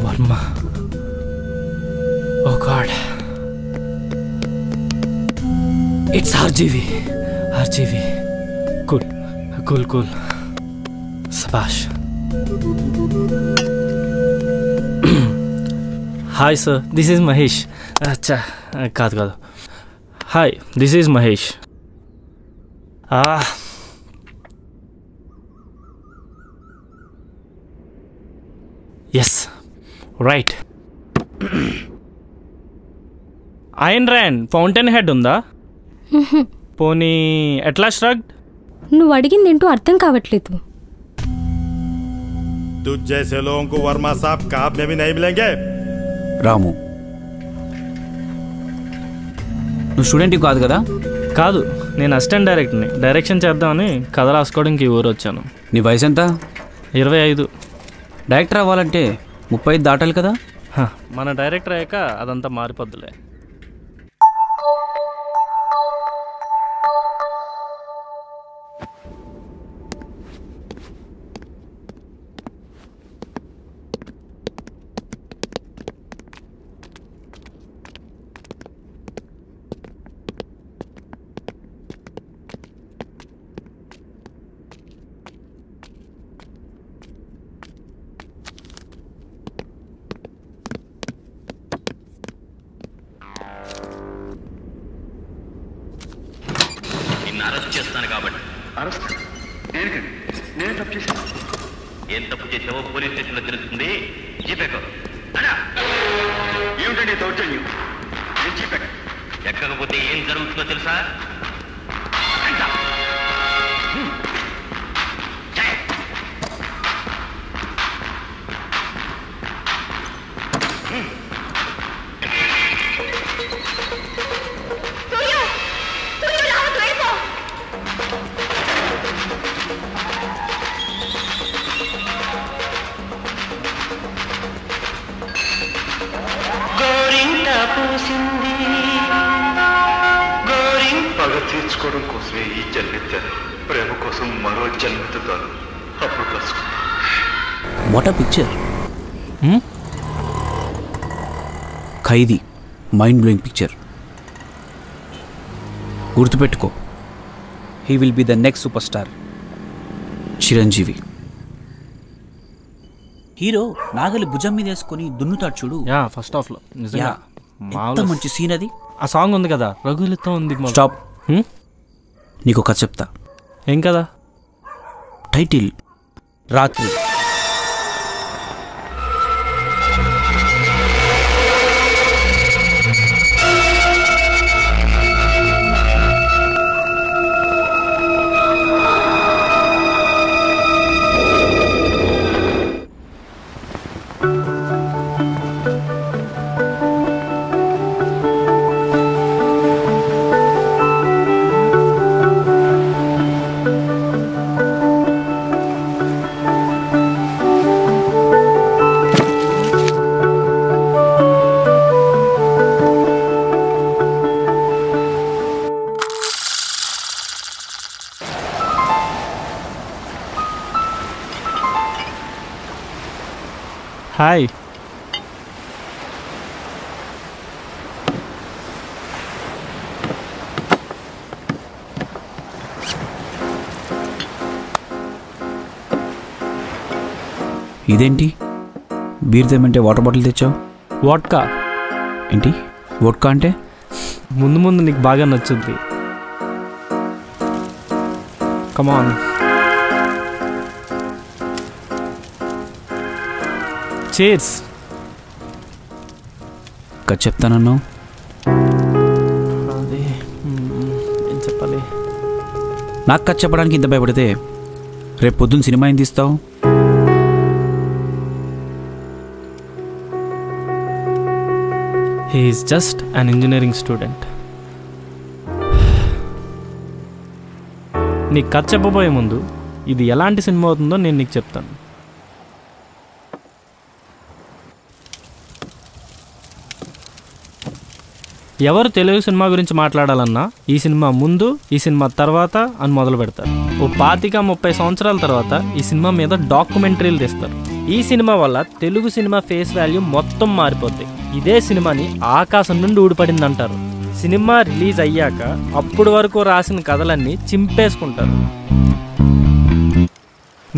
Varma. Oh God. It's RGV. RGV. Cool. Sabash. Hi sir, this is Mahesh. Acha, kaadu. Hi, this is Mahesh. Yes, right. Ayn Rand, Fountainhead ఉందా? పోనీ Atlas Shrugged? నువ్వు అడిగింది ఏంటో అర్థం కావట్లేదు. तुझ जैसे लोगों को वर्मा साहब काब में भी नहीं मिलेंगे. రాము, నువ్వు స్టూడెంట్ కాదు కదా? కాదు, నేను అసిస్టెంట్ డైరెక్టర్ని. డైరెక్షన్ చేద్దామని కథ రాసుకోవడానికి ఈ ఊరు వచ్చాను. నీ వయసు ఎంత? 25. డైరెక్టర్ అవ్వాలంటే 35 దాటాలి కదా? మన డైరెక్టర్ అయ్యాక అదంతా మారిపోద్దులే. అరెస్ట్ చేస్తాను కాబట్టి. అరెస్ట్ దేనికండి? నేను తప్పు చేశాను. ఏం తప్పు చేసావో పోలీస్ స్టేషన్లో తెలుస్తుంది. జీపేకో. ఏమిటండి దౌర్జన్యం? నేను జీపేక ఎక్కకపోతే ఏం జరుగుతుందో తెలుసా? పగ తీర్చుకోవడం కోసమే ఈ జన్మెత్తాను. ప్రేమ కోసం మరో జన్మెత్తుతాను. అప్పుడు కలుసుకుందాం. What a picture. Khaidi mind blowing picture. గుర్తుపెట్టుకో, he will be the next superstar. Chiranjeevi. Hero నాగలి భుజం మీద వేసుకొని దున్నుతాడు చూడు. ఫస్ట్ హాఫ్ లో నిజంగా ఎంత మంచి సీన్ అది. ఆ సాంగ్ ఉంది కదా, రఘులతో ఉంది. స్టాప్. నీకు కథ చెప్తా. ఏం కదా? టైటిల్ రాత్రి. హాయ్. ఇదేంటి? బీర్ తెమ్మంటే వాటర్ బాటిల్ తెచ్చావు. వోడ్కా. ఏంటి వోడ్కా అంటే? ముందు నీకు బాగా నచ్చుద్ది. కమాన్. చేర్స్. కథ చెప్తానన్నావు. అదే ఏం చెప్పాలి? నాకు కథ చెప్పడానికి ఇంత భయపడితే రేపు పొద్దున్న సినిమా ఏం తీస్తావు? He is just an engineering student. నీకు కథ చెప్పబోయే ముందు ఇది ఎలాంటి సినిమా అవుతుందో నేను నీకు చెప్తాను. ఎవరు తెలుగు సినిమా గురించి మాట్లాడాలన్నా ఈ సినిమా ముందు, ఈ సినిమా తర్వాత అని మొదలు పెడతారు. ఓ 25-30 సంవత్సరాల తర్వాత ఈ సినిమా మీద డాక్యుమెంటరీలు తీస్తారు. ఈ సినిమా వల్ల తెలుగు సినిమా ఫేస్ వాల్యూ మొత్తం మారిపోద్ది. ఇదే సినిమాని ఆకాశం నుండి ఊడిపడిందంటారు. సినిమా రిలీజ్ అయ్యాక అప్పుడు వరకు రాసిన కథలన్నీ చింపేసుకుంటారు.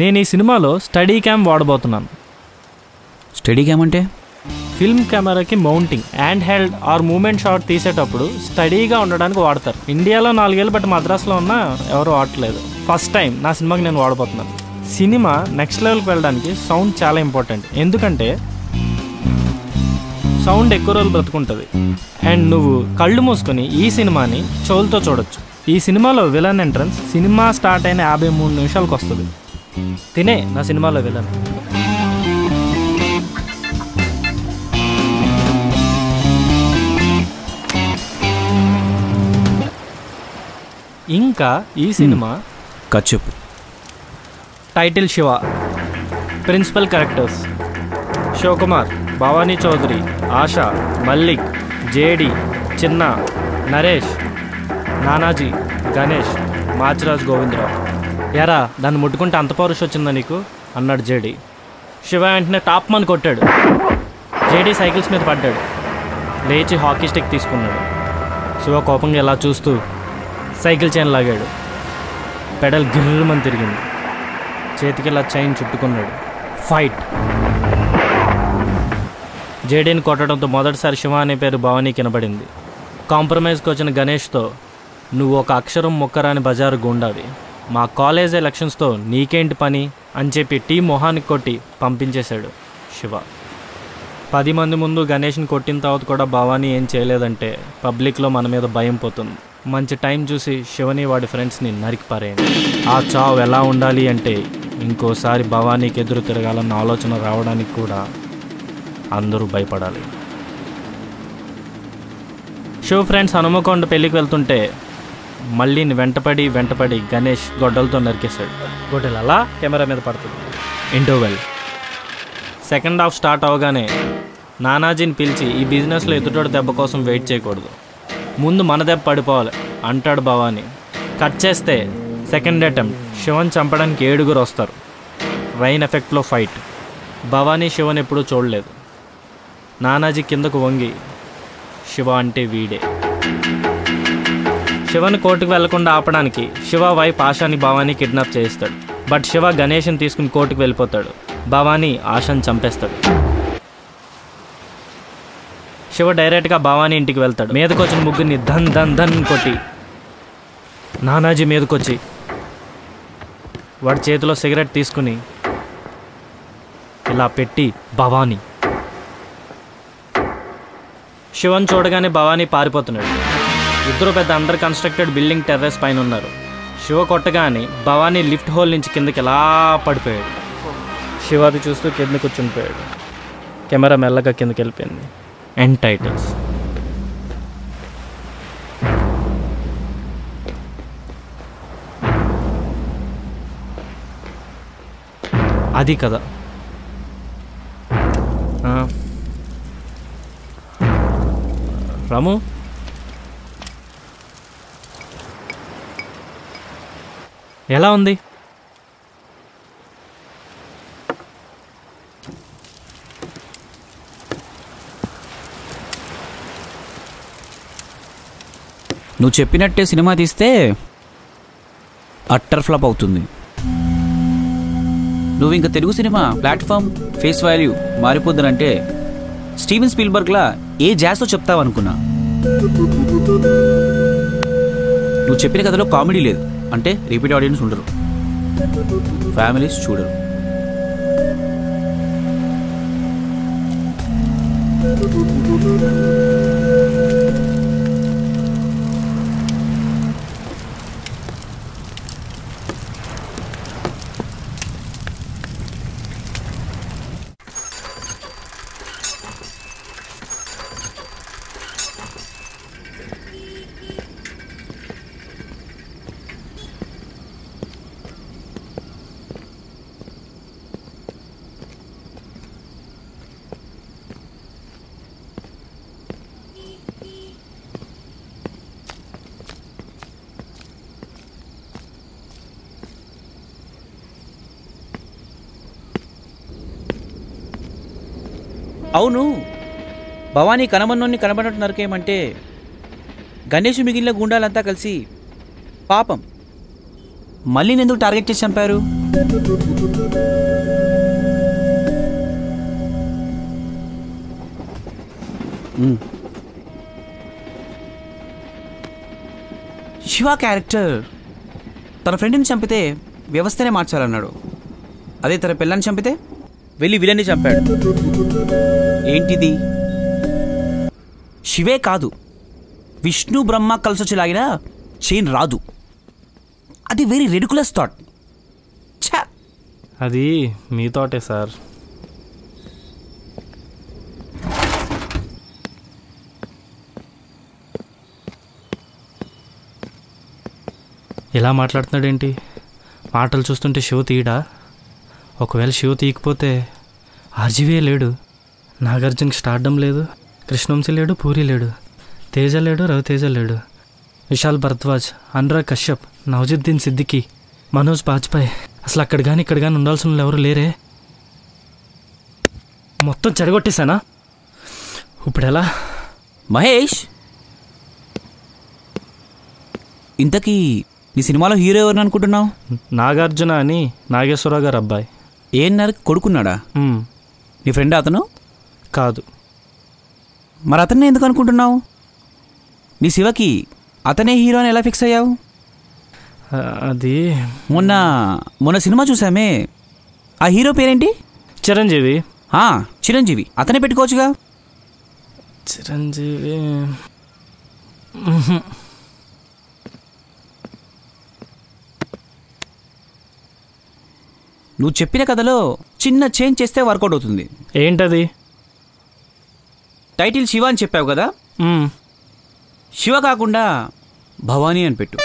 నేను ఈ సినిమాలో స్టడీ క్యామ్ వాడబోతున్నాను. స్టడీ క్యామ్ అంటే ఫిల్మ్ కెమెరాకి mounting, hand held or moment shot తీసేటప్పుడు స్టడీగా ఉండడానికి వాడతారు. ఇండియాలో 4 ఏళ్ళు బట్టి మద్రాసులో ఉన్న ఎవరు వాడట్లేదు. ఫస్ట్ టైం నా సినిమాకి నేను వాడబోతున్నాను. సినిమా నెక్స్ట్ లెవెల్కి వెళ్ళడానికి సౌండ్ చాలా ఇంపార్టెంట్. ఎందుకంటే సౌండ్ ఎక్కువ రోజులు బ్రతుకుంటుంది. అండ్ నువ్వు కళ్ళు మూసుకొని ఈ సినిమాని చెవులతో చూడొచ్చు. ఈ సినిమాలో విలన్ ఎంట్రన్స్ సినిమా స్టార్ట్ అయిన 53 నిమిషాలకు వస్తుంది. తినే నా సినిమాలో విలన్. ఇంకా ఈ సినిమా కచ్చెప్పు. Title Shiva. Principal characters Shivakumar, Bhavani Chowdary, Asha, Mallik, JD, Chinna, Naresh, Nanaji, Ganesh, Machiraj Govindarao. ఎరా దాన్ని ముట్టుకుంటే అంత పౌరుషం వచ్చిందా నీకు అన్నాడు జేడి. శివ వెంటనే టాప్ మని కొట్టాడు. జేడి సైకిల్స్ మీద పడ్డాడు. లేచి హాకీ స్టిక్ తీసుకున్నాడు. శివ కోపంగా ఇలా చూస్తూ సైకిల్ చైన్ లాగాడు. పెడల్ గిర్రమని తిరిగింది. చేతికి ఇలా చైన్ చుట్టుకున్నాడు. ఫైట్. జేడీని కొట్టడంతో మొదటిసారి శివ అనే పేరు భవానీకి వినబడింది. కాంప్రమైజ్కి వచ్చిన గణేష్తో, నువ్వు ఒక అక్షరం మొక్కరాని బజారు గుండావి, మా కాలేజ్ ఎలక్షన్స్తో నీకేంటి పని అని చెప్పి టీ మొహానికి కొట్టి పంపించేశాడు శివ. 10 మంది ముందు గణేష్ని కొట్టిన తర్వాత కూడా భవానీ ఏం చేయలేదంటే పబ్లిక్లో మన మీద భయం పోతుంది. మంచి టైం చూసి శివని వాడి ఫ్రెండ్స్ని నరికి పారేయండి. ఆ చావు ఎలా ఉండాలి అంటే ఇంకోసారి భవానీకి ఎదురు తిరగాలన్న ఆలోచన రావడానికి కూడా అందరూ భయపడాలి. శివ ఫ్రెండ్స్ హనుమకొండ పెళ్ళికి వెళ్తుంటే మళ్ళీ వెంటపడి గణేష్ గొడ్డలతో నరికేశాడు. గొడ్డలు అలా కెమెరా మీద పడుతుంది. ఇంటర్వెల్. సెకండ్ హాఫ్ స్టార్ట్ అవగానే నానాజీని పిలిచి, ఈ బిజినెస్లో ఎదుటోడి దెబ్బ కోసం వెయిట్ చేయకూడదు, ముందు మన దెబ్బ పడిపోవాలి అంటాడు భవానీ. కట్ చేస్తే సెకండ్ అటెంప్ట్. శివన్ చంపడానికి 7 వస్తారు. రైన్ ఎఫెక్ట్లో ఫైట్. భవానీ శివన్ ఎప్పుడూ చూడలేదు. నానాజీ కిందకు వంగి, శివ అంటే వీడే. శివన్ కోర్టుకు వెళ్లకుండా ఆపడానికి శివ వైఫ్ ఆశాని భవానీ కిడ్నాప్ చేయిస్తాడు. బట్ శివ గణేష్ని తీసుకుని కోర్టుకు వెళ్ళిపోతాడు. భవానీ ఆశాని చంపేస్తాడు. శివ డైరెక్ట్గా భవానీ ఇంటికి వెళ్తాడు. మీదకొచ్చిన ముగ్గురిని ధన్ ధన్ ధన్ కొట్టి నానాజీ మీదకొచ్చి వాడి చేతిలో సిగరెట్ తీసుకుని ఇలా పెట్టి, భవానీ. శివన్ చూడగానే భవానీ పారిపోతున్నాడు. ఇద్దరు పెద్ద అండర్ కన్స్ట్రక్టెడ్ బిల్డింగ్ టెర్రస్ పైన ఉన్నారు. శివ కొట్టగానే భవానీ లిఫ్ట్ హోల్ నుంచి కిందకి ఎలా పడిపోయాడు. శివాది చూస్తూ కింద కూర్చునిపోయాడు. కెమెరా మెల్లగా కిందకి వెళ్ళిపోయింది. End titles. అది కదా. రాము, ఎలా ఉంది? నువ్వు చెప్పినట్టే సినిమా తీస్తే అట్టర్ ఫ్లాప్ అవుతుంది. నువ్వు ఇంకా Telugu cinema platform face value మారిపోద్దునంటే స్టీవెన్ స్పీల్బర్గ్లా ఏ జాస్తో చెప్తావనుకున్నా. నువ్వు చెప్పిన కథలో కామెడీ లేదు అంటే రిపీట్ ఆడియన్స్ ఉండరు, ఫ్యామిలీస్ చూడరు. అవును, భవానీ కనమన్నోన్ని కనబడినట్టు నరకేయమంటే గణేష్ మిగిలిన గుండాలంతా కలిసి పాపం మళ్ళీ ఎందుకు టార్గెట్ చేసి చంపారు? శివ క్యారెక్టర్ తన ఫ్రెండ్ని చంపితే వ్యవస్థనే మార్చాలన్నాడు. అదే తన పిల్లని చంపితే వెళ్ళి విలన్ని చంపాడు. ఏంటిది? శివే కాదు, విష్ణు బ్రహ్మ కలిసి వచ్చి లాగినా చైన్ రాదు. అది వెరీ రెడిక్యులస్ థాట్. ఛా, అది మీ థాటే సార్. ఇలా మాట్లాడుతున్నాడేంటి? మాటలు చూస్తుంటే శివ తీయడా? ఒకవేళ శివ తీయకపోతే ఆర్జీవే లేడు, నాగార్జునకి స్టార్డమ్ లేదు, కృష్ణవంశీ లేడు, పూరి లేడు, తేజ లేడు, రవితేజ లేడు, విశాల్ భరద్వాజ్, అనురాగ్ కశ్యప్, నవజుద్దీన్ సిద్దికి, మనోజ్ బాజ్పాయ్. అసలు అక్కడ కానీ ఇక్కడ కానీ ఉండాల్సిన వాళ్ళు ఎవరు లేరే. మొత్తం చెడగొట్టేశానా? ఇప్పుడు ఎలా? మహేష్, ఇంతకీ నీ సినిమాలో హీరో ఎవరిని అనుకుంటున్నావు? నాగార్జున అని నాగేశ్వరరావు గారు అబ్బాయి. ఏఎన్ఆర్ కొడుకున్నాడా? నీ ఫ్రెండ్ అతను? కాదు. మరి అతన్ని ఎందుకు అనుకుంటున్నావు? నీ శివకి అతనే హీరో అని ఎలా ఫిక్స్ అయ్యావు? అది మొన్న సినిమా చూసామే, ఆ హీరో పేరేంటి? చిరంజీవి. చిరంజీవి, అతనే పెట్టుకోవచ్చుగా. చిరంజీవి నువ్వు చెప్పిన కథలో చిన్న చేంజ్ చేస్తే వర్కౌట్ అవుతుంది. ఏంటది? టైటిల్ శివ అని చెప్పావు కదా, శివ కాకుండా భవానీ అని పెట్టు.